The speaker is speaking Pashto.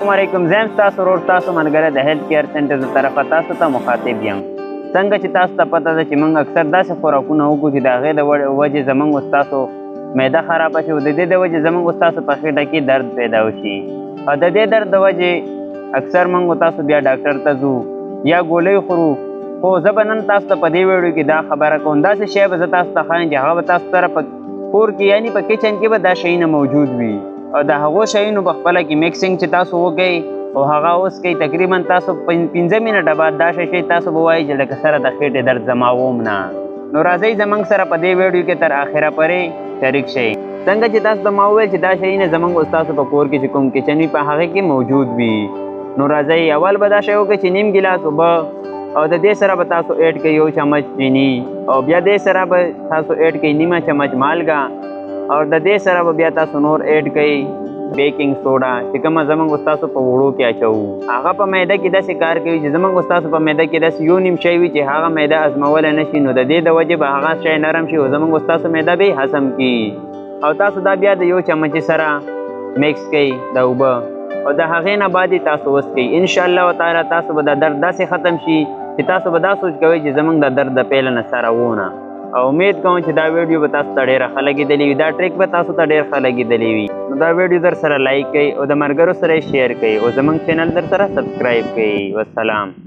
السلام علیکم، زم تاسو ورور تاسو ملګری د هیلث کیر سنټر د طرفه تاسو ته مخاطب یم. څنګه چې تاسو ته پته ده چې موږ اکثر داسې خوراکونه وکړو چې د هغې د وجې زموږ ستاسو معده خرابه شي او د دې د وجې زموږ ستاسو په خېټه کې درد پیدا وشي. او د دې درد د وجې اکثر موږ تاسو بیا ډاکټر ته ځو یا ګولۍ خورو. خو زه به نن تاسو ته په دې ویډیو کې دا خبره کوم، داسې شی به زه تاسو ته ښایم چې هغه به تاسو سره په کور کې یعنې په کچن کې به دا شیونه موجود وي او د هغو شیونو په خپله کې میکسینګ چې تاسو وکئ او هغه اوس کوي تقریبا تاسو 15 منټه بعد دا شی تاسو به وایي چې لکه سره د خېټې درد زما وم نه. نو راځئ زموږ سره په دې ویډیو کې تر آخره پورې شریک شئ. څنګه چې تاسو ته ما وویل چې دا شیونه زموږ ستاسو په کور کې چې کوم کچن وي په هغې کې موجود وي. نو راځئ اول به دا شی وکړئ چې نیم ګیلاس اوبه او د دې سره به تاسو ایډ کړئ 1 چمچ چینی او بیا دې سره به تاسو ایډ کړئ نیمه چمچ مالګه او د دې سره به بیا تاسو نور ایډ کړئ بیکینګ سوډا چې کومه زموږ ستاسو په وړو کې اچوو. هغه په معده کې داسې کار کوي چې زموږ ستاسو په معده کې داسې یو نیم شی وي چې هغه معده ازمولی نه شي، نو د دې د وجې به هغه شی نرم شي او زموږ ستاسو معده به هضم کړي. او تاسو دا بیا د 1 چمچ سره میکس کړئ د اوبه او د هغې نه بعد تاسو وڅښئ. انشاءالله تعالی تاسو به دا درد داسې ختم شي چې تاسو به دا سوچ کوئ چې زموږ د درد د پیله نه سره وونه. او امید کوم چې دا ویډیو به تاسو ته ډېره ښه لګېدلې وي، دا ټریک به تاسو ته ډېر ښه لګېدلی وي. نو دا ویډیو در سره لایک کړئ او د ملګرو سره یې شیر کړئ او زموږ چینل در سره سبسکرایب کړئ. والسلام.